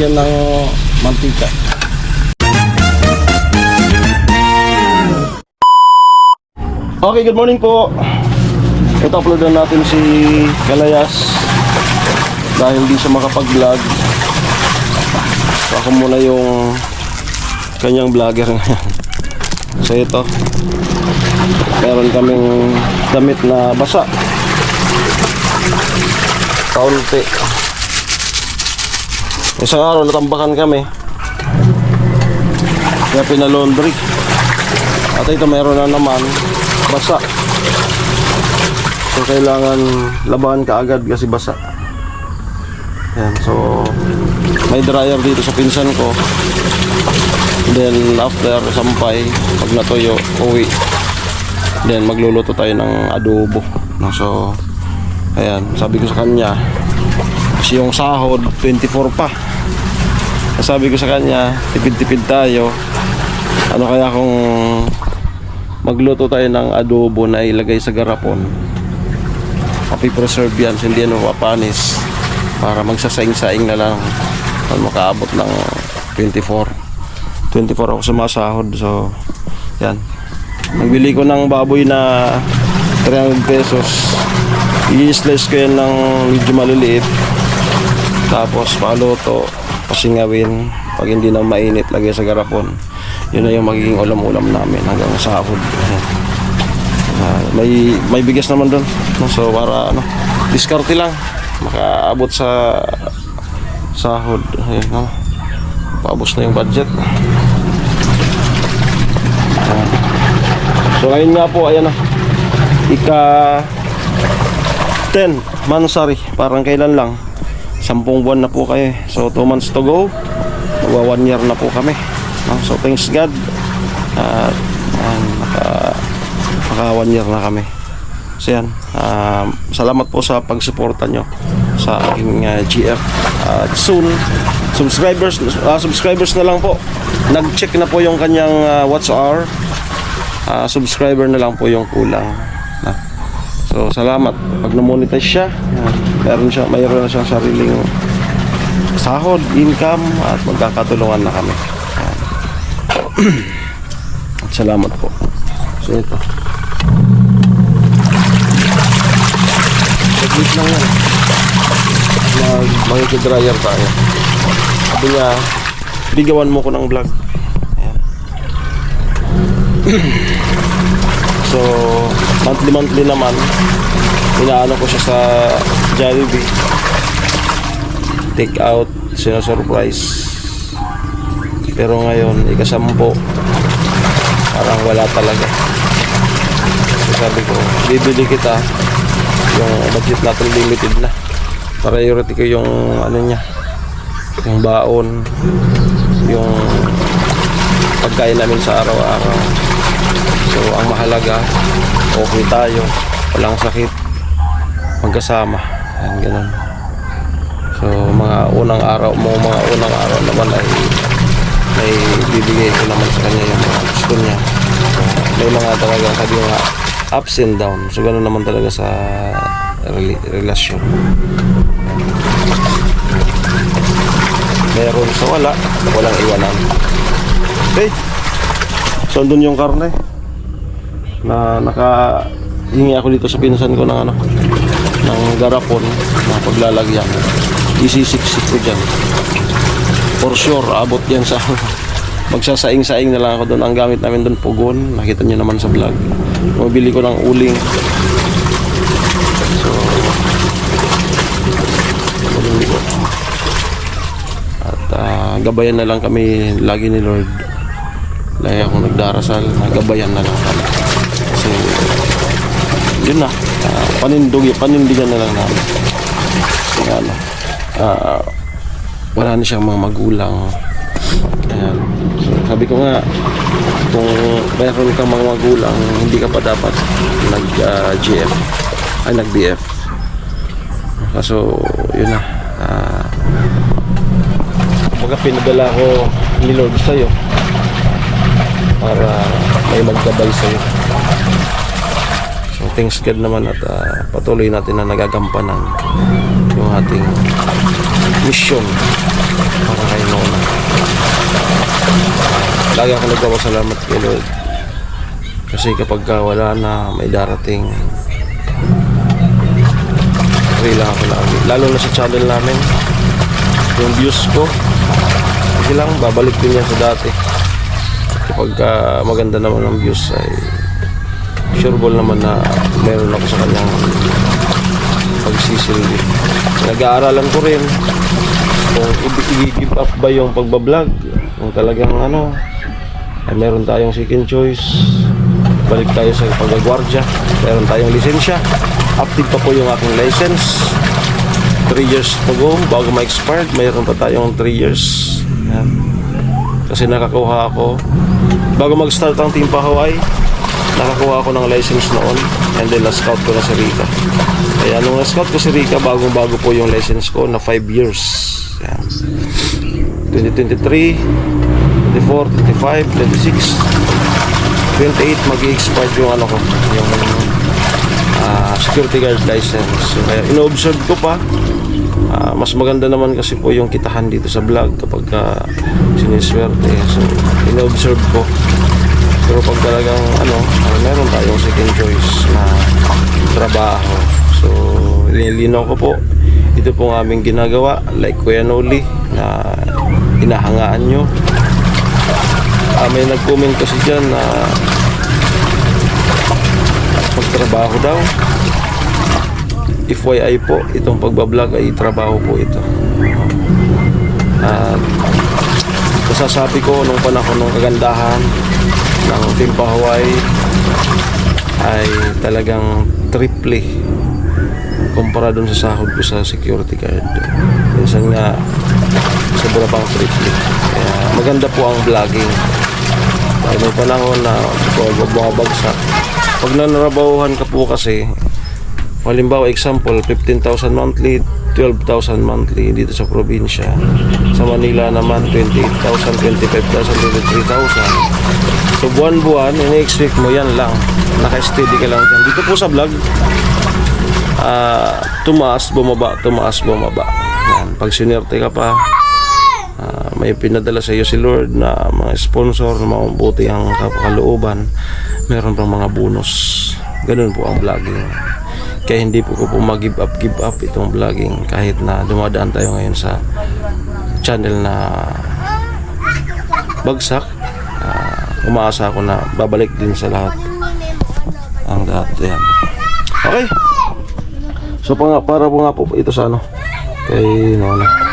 lagyan ng mantika. Okay, good morning po. Ito, uploadan natin si Kalayas dahil di siya makapag-vlog. So ako muna yung kanyang vlogger ngayon. So ito, meron kaming damit na basa kaunti. Isang araw natambakan kami kaya pinalaundry. At ito meron na naman basa. So kailangan labahan kaagad kasi basa. Yan, so may dryer dito sa pinsan ko. Then after sampay, pag natuyo, uwi. Then magluluto tayo ng adobo. So ayan, sabi ko sa kanya kasi yung sahod 24 pa. Sabi ko sa kanya, tipid-tipid tayo. Ano kaya kung magluto tayo ng adobo na ilagay sa garapon, papipreserve yan, hindi yan mapapanis, para magsasaing-saing na lang para makaabot ng 24 ako sumasahod. So yan, nagbili ko ng baboy na 300 pesos. I-slice ko yan ng medyo maliliit, tapos paluto, pasingawin. Pag hindi na mainit, lagay sa garapon. Yun na yung magiging ulam-ulam namin hanggang sahod. May bigas naman doon, no? So para ano, diskarte lang, makaabot sa sahod. Ayan, no? Paabos na yung budget. So ngayon nga po, ayan na, ika 10 Mansari, parang kailan lang, 10 buwan na po kayo. So 2 months to go, magwa 1 year na po kami. So thanks God, maka 1 year na kami. So yan, salamat po sa pagsuporta nyo sa aking GF. Soon subscribers na lang po. Nag-check na po yung kanyang watch hour. Subscriber na lang po yung kulang. So salamat. Pag na-monetize siya, mayroon na siyang sariling sahod, income, at magkakatulungan na kami. At salamat po. So ito, saglit lang yan, magkikidryer tayo. Sabi niya, bigawan mo ko ng vlog. Ayan. So monthly naman, inaano ko siya sa Jollibee, take out, sinasurprise. Pero ngayon, ika-10, parang wala talaga. So sabi ko, bibili kita, yung budget natin limited na. Priority ko yung ano niya, yung baon, yung pagkain namin sa araw-araw. So ang mahalaga, okay tayo, walang sakit, magkasama. Yan, ganun. So mga unang araw naman ay may bibigay ko naman sa kanya yung mga gusto niya. May mga talagang sabi nga ups and down. So ganoon naman talaga sa relasyon. Meron sa walang iwanan. Okay, so andun yung karne na nakahingi ako dito sa pinsan ko ng ng garapon na paglalagyan. Isisiksik ko dyan. For sure, abot yan sa magsasaing-saing na lang ako doon. Ang gamit namin doon, pugon. Nakita nyo naman sa vlog. Mabili ko ng uling. So mabili ko. At gabayan na lang kami lagi ni Lord. Lagi akong nagdarasal, gabayan na lang kami. Kasi yun na, panindigan na lang namin. Ano, wala na siyang mga magulang. Ayan. So, sabi ko nga, kung mayroon kang mga magulang, hindi ka pa dapat nag-GF ay nag-BF. Kaso yun na, kumbaga pinadala ko ni Lord sa'yo para may magkabay sa'yo. So thanks God naman at patuloy natin na nagagampanan yung ating mission para kay Lagi ako nagpapasalamat kay Lord. Kasi kapag wala na, may darating, free lang ako lagi. Lalo na sa channel namin, yung views ko, sige lang, babalik din yan sa dati. Kapag maganda naman ang views, ay sure ball naman na meron ako sa kanyang pagsisilbi. Nag-aaralan ko rin kung i-give up ba yung pagbablog, kung talagang ano, ay meron tayong second choice, balik tayo sa pagagwardya, meron tayong lisensya, active pa po yung aking license, 3 years to go bago ma-expired, mayroon pa tayong 3 years. Yan. Kasi nakakuha ako bago mag-start ang Team Pahawaii, nakakuha ako ng license noon, and then na-scout ko na si Rika. Kaya nung na-scout ko si Rika, bagong-bago po yung license ko na 5 years. Yan. 2023, 24, 25, 26, 28 mag-i-expired yung ano ko, yung security guard license. So, kaya ino-observe ko pa. Mas maganda naman kasi po yung kitahan dito sa vlog kapag siniswerte. So ino-observe ko. Pero pag talagang ano, meron tayong second choice na trabaho. So nililinaw ko po, ito pong aming ginagawa, like Kuya Noli na hinahangaan nyo. May nag-comment kasi dyan na pagtrabaho daw. FYI po, itong pagbablog ay trabaho po ito. At masasabi ko nung panahon ng kagandahan ng Team Pahawaii ay talagang triple kumpara dun sa sahod ko sa security guard. Minsan nga sobra pang triple. Kaya maganda po ang vlogging. Dahil may panahon na bumabagsak. Pag nanarabahuhan ka po kasi, halimbawa example 15,000 monthly, 12,000 monthly dito sa probinsya. Sa Manila naman 28,000, 25,000, 23,000. So buwan-buwan, ini-expect mo yan lang. Naka-steady ka lang dyan. Dito po sa vlog, tumaas, bumaba, tumaas, bumaba. Yan. Pag sinerte ka pa, may pinadala sa iyo si Lord na mga sponsor na mabuti ang kalooban, meron pang mga bonus. Ganun po ang vlogging. Kaya hindi po ko mag-give up itong vlogging kahit na dumadaan tayo ngayon sa channel na bagsak. Umaasa ako na babalik din sa lahat ang dati yan. Okay. So para po nga po ito sa ano kay Nona.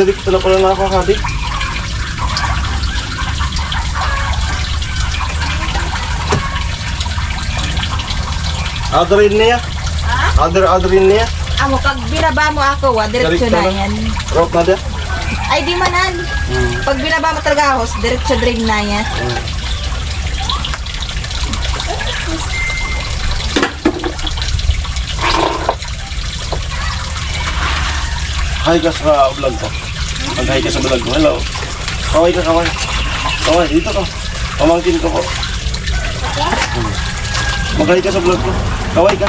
Direkto na pala na ako, Kati. Adarin niya? Ha? Adarin niya? Amo, pag binaba mo ako, diretso na yan. Rope na dia? Ay, di manan. Pag binaba mo talaga ako, diretso drain na yan. Hi ka sa vlog ko. Mag-hi ka sa vlog ko. Hello. Kaway ka, kaway. Kaway, dito ka. Pamangkin ko po. Mag-hi ka sa vlog ko. Kaway ka.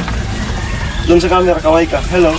Doon sa camera, kaway ka. Hello.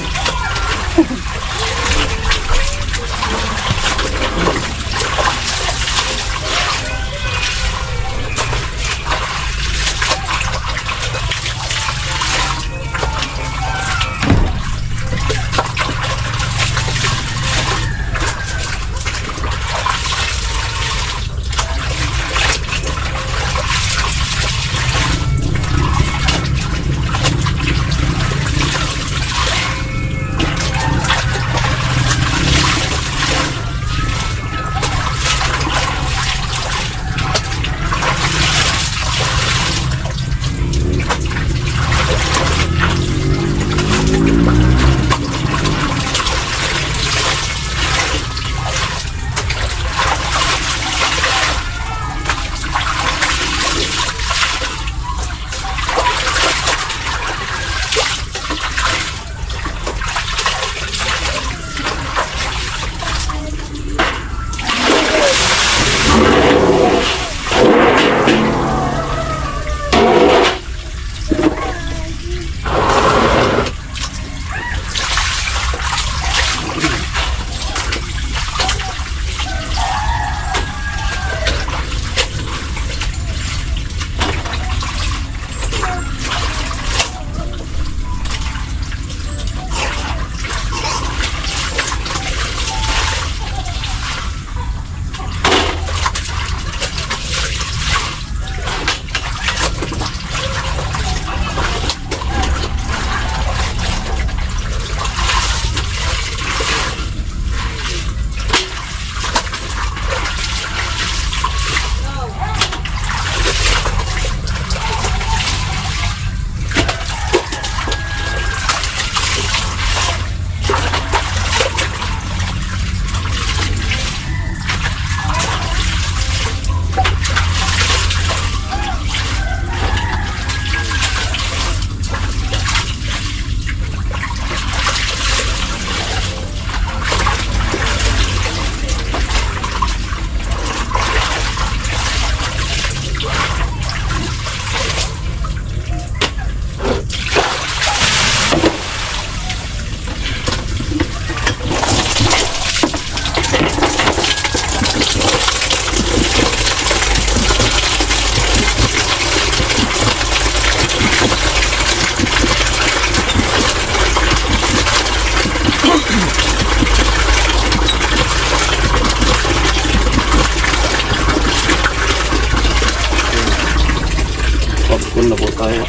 Nakapagpun na po tayo.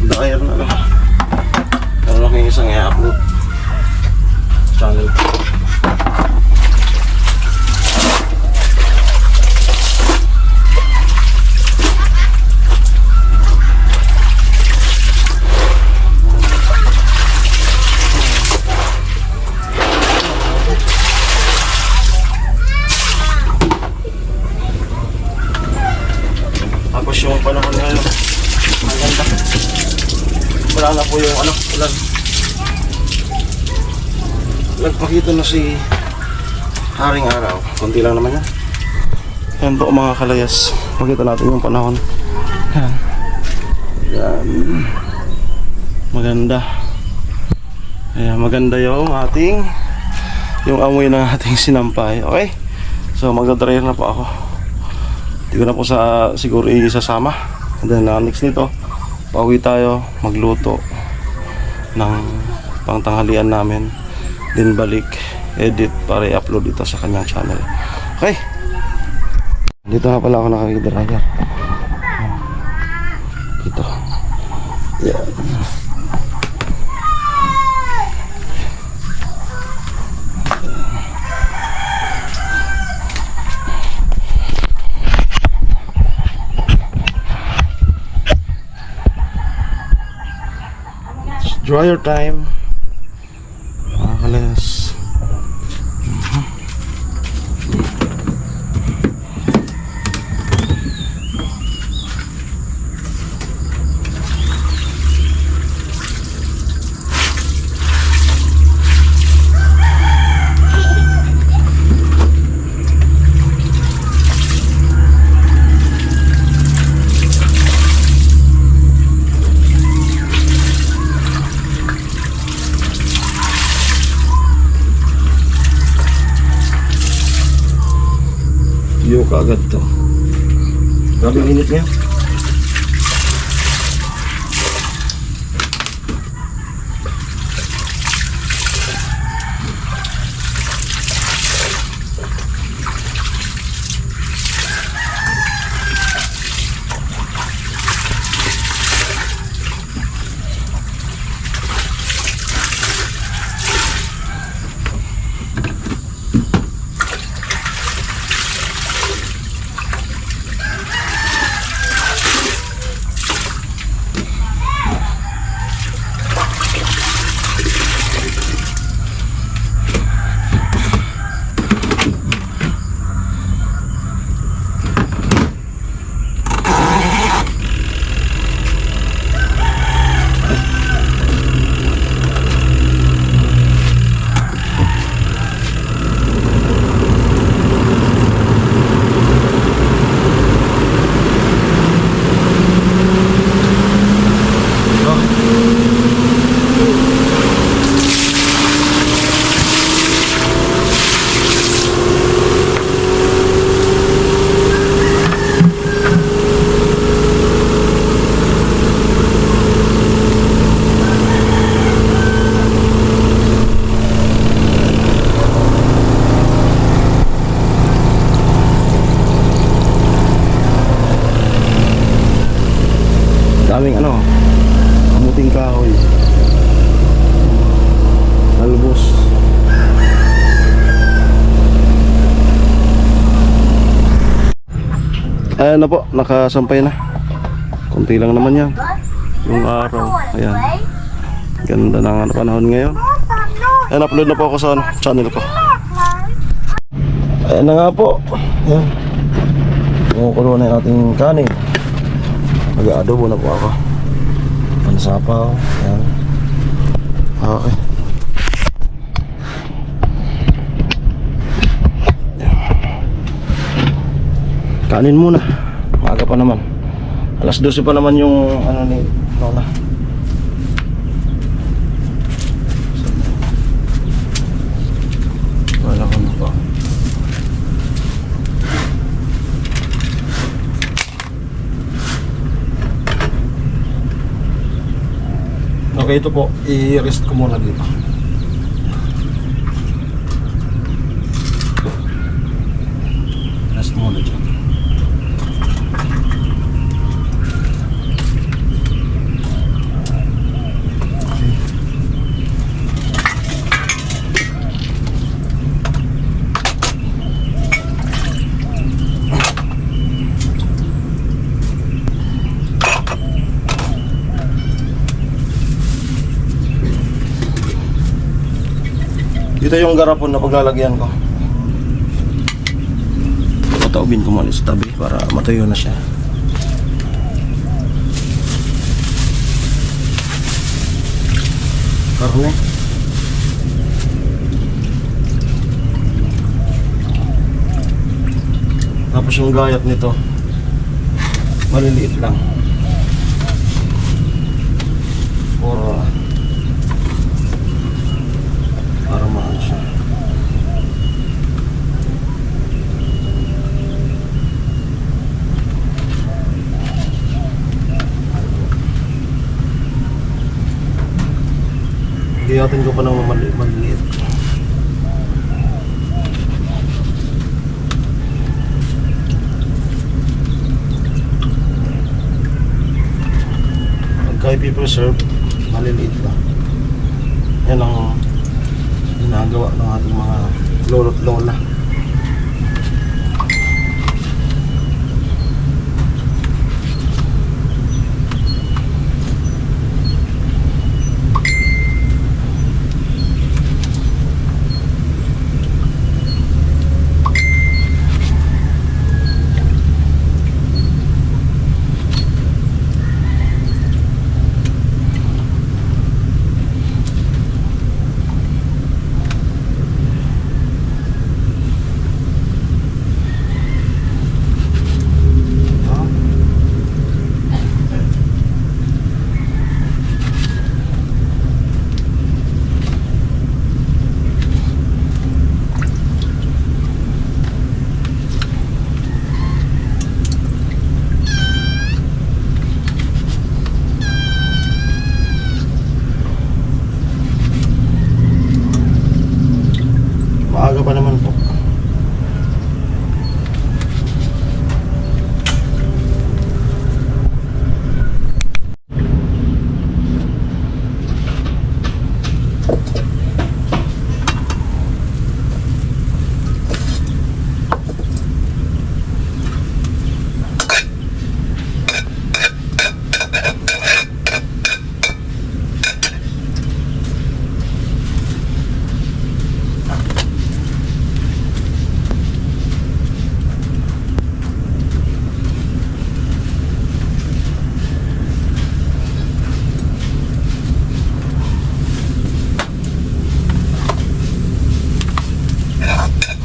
Dyer na lang. Meron akong isang i-upload channel. Tapos yung panahon ngayon, ang ganda. Wala na po yung ulan. Nagpakita na si Haring Araw. Kunti lang naman yan. Yan po mga kalayas. Pakita natin yung panahon. Yan. Yan. Maganda. Ayan, maganda yung amoy ng ating sinampay. Okay? So magdadryer na po ako. Hindi ko na po siguro isasama. And then next nito, pauwi tayo, magluto ng pangtanghalian namin, din balik, edit para i-upload dito sa kanyang channel. Okay, dito nga pala ako nakakidryer dito. Yeah. Dryer time. Makalas. Tuyo ka agad to. Grabe ang init niya. Ayan na po, nakasampay na. Kunti lang naman yan. Yung araw. Ayan. Ganda ng panahon ngayon. Ayan, upload na po ako sa channel ko. Ayan na nga po. Ayan. Kumukulo na yung ating kanin. Mag-aadobo na po ako. Pansapaw. Ayan. Okay. Kanin muna. Maaga pa naman. Alas 12 pa naman yung ano ni Lola. Wala ko na pa. Okay, ito po. I-rest ko muna dito. Rest muna dyan. Dito yung garapon na paglalagyan ko. Pataubin ko muna sa tabi para matuyo na siya. Karne. Tapos yung gayat nito maliliit lang. Para maano siya. Gayatin ko pa ng maliliit. Pagka i-preserve, maliliit lang. Yan ang ginagawa ng ating mga lolo't lola. Maaga pa naman po.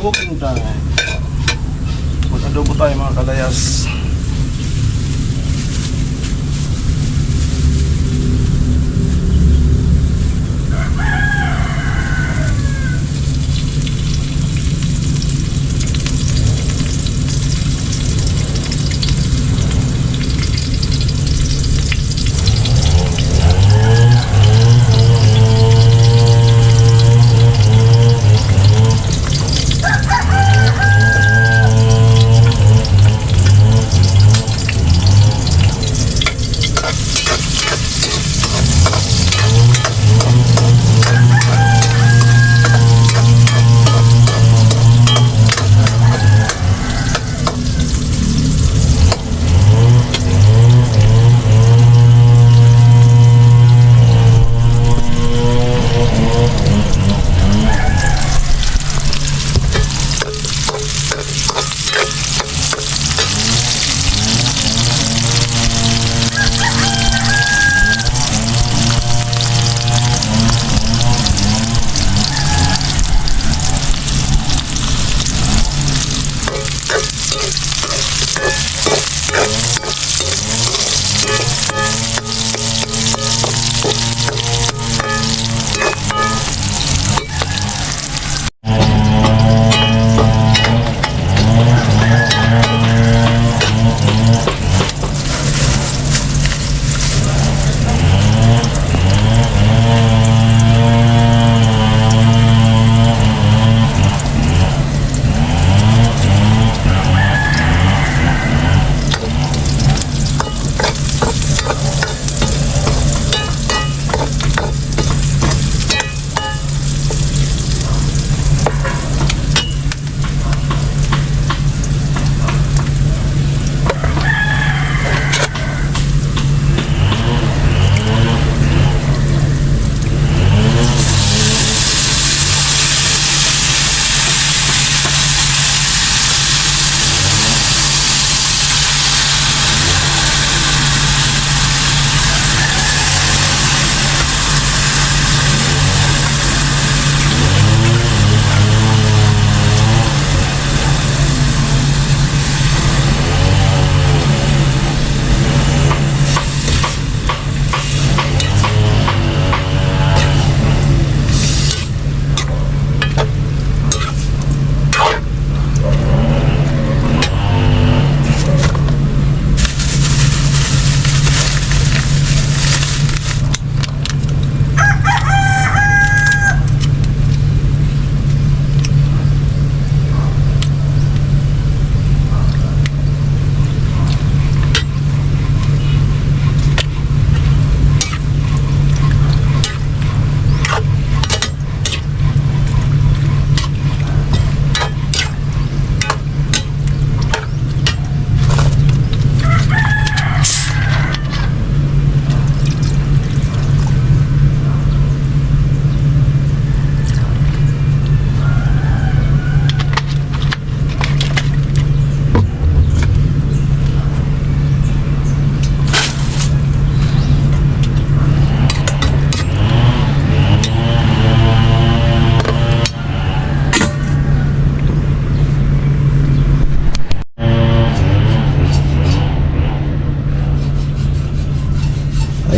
Cooking time. Mag-adobo tayo mga kalayas.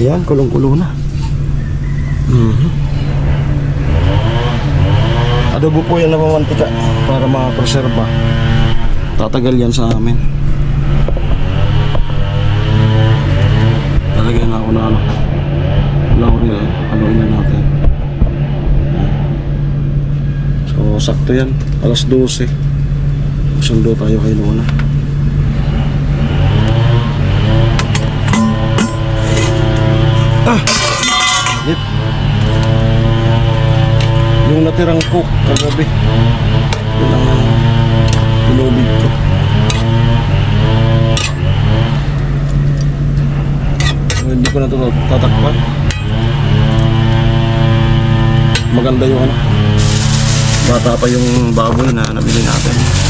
Ayan, kulong-kulo na. Adobo po yan na mamantika para ma-preserva. Tatagal yan sa amin. Talagyan na ako na ano. Laurel, haluin na natin. So, sakto yan. Alas 12. Sundo tayo kay Luna. Yep. Yung natirang cook kagabi, yun ang tinubig ko. So, hindi ko na ito tatakpan. Maganda yung ano, bata pa yung baboy na nabili natin.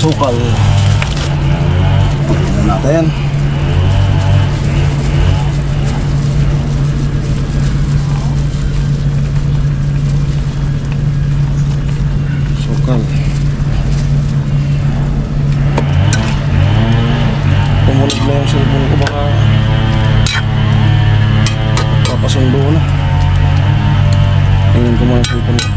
Sukal. Tignan natin. Sukal. Tumunog na yung cellphone ko, baka papasundo na. Tingin ko muna yung cellphone ko.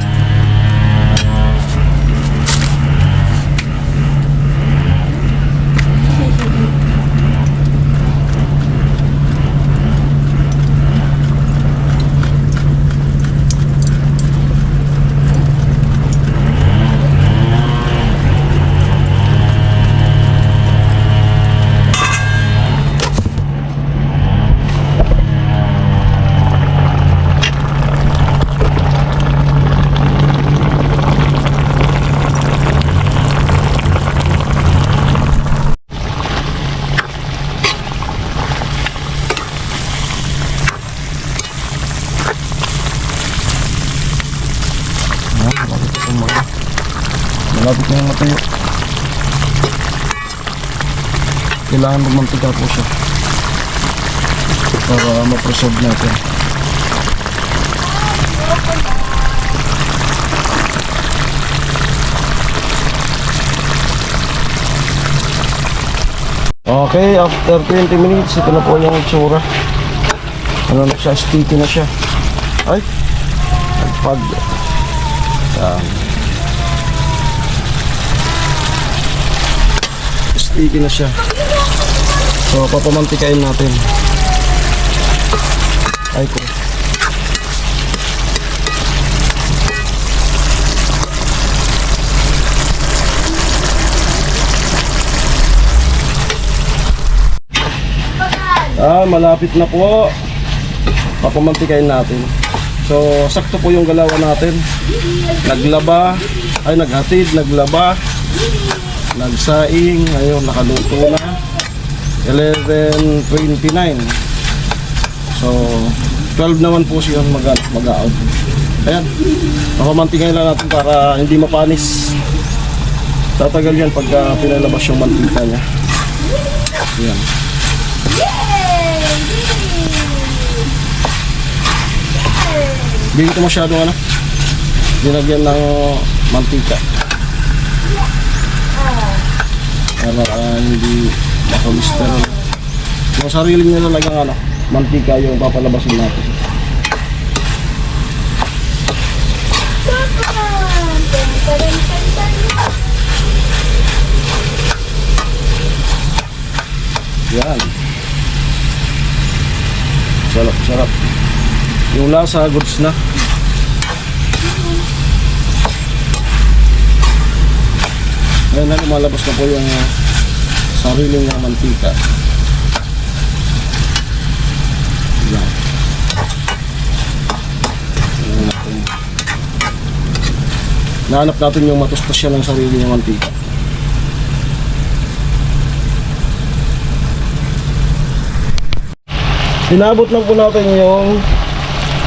Malapit na yung matuyo. Kailangan magmantika po siya para ma-preserve natin. Okay, after 20 minutes, ito na po yung itsura. Ano na siya, sticky na siya. Ay, nagpag. Sticky na siya. So, papamantikain natin. Ay ko. Malapit na po. Papamantikain natin. So, sakto po yung galawan natin. Naglaba, ay naghatid, naglaba, nagsaing, ayun, nakaluto na. 11:29. So, 12 naman po siya mag-out. Ayan, papamantikay lang natin para hindi mapanis. Tatagal yan pagka pinalabas yung mantika niya. Ayan. Hindi ito masyadong ano, dinagyan ng mantika para hindi makolesterol. Yung sariling nila talagang ano, mantika yung papalabasin natin. Yan. Sarap, sarap. Yung lasa, goods na. Ngayon na lumalabas na po yung sariling na mantika. Yan. Yan natin. Nahanap natin yung matustos siya ng sarili ng mantika. Hinabot lang po natin yung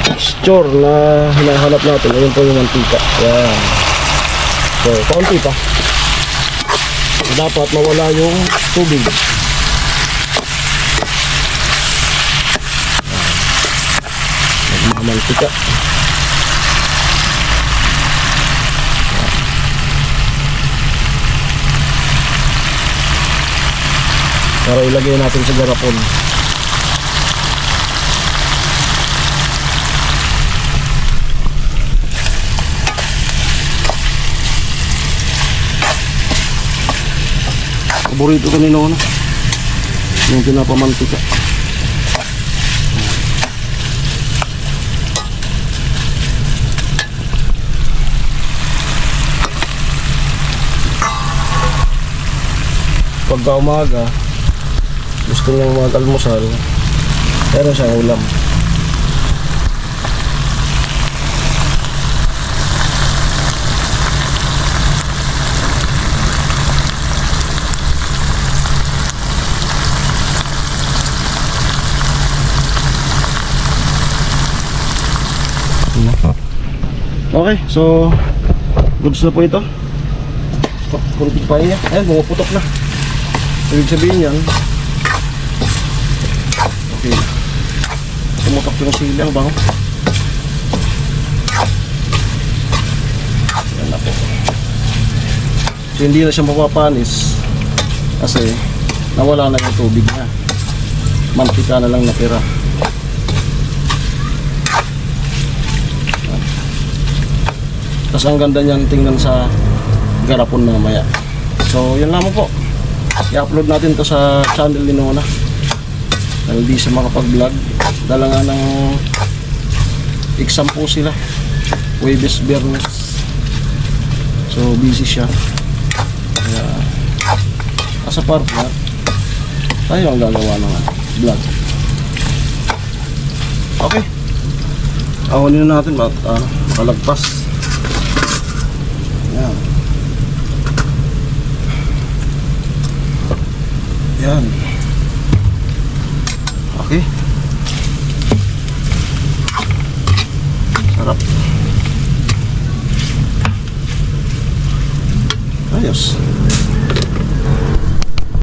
texture na hinahanap natin. Ayun po yung mantika. Yan. So, kaunti pa. So, dapat mawala yung tubig. Mantika. Para ilagay natin sa garapon. Paborito ko ni Nona yung pinapamantika. Pagka umaga gusto niyang mag-almusal, meron siyang ulam. Okay, so goods na po ito. Kunti pa yan. Ayan, pumuputok na. Ibig sabihin yan, okay, pumutok yung sili. Ang bango. Yan na po. So hindi na siya mapapanis kasi nawala na yung tubig niya. Mantika na lang natira. Tapos ang ganda niyan tingnan sa garapon mamaya. So yun lamang po. I-upload natin to sa channel ni Nona. Dahil di siya makapag-vlog. Dala nga ng exam po sila. Huwebes, Biyernes. So busy siya. Kaya as a partner, tayo ang gagawa ng vlog. Okay. Awanin na natin makalagpas. Yan. Yan. Okay. Sarap. Ayos.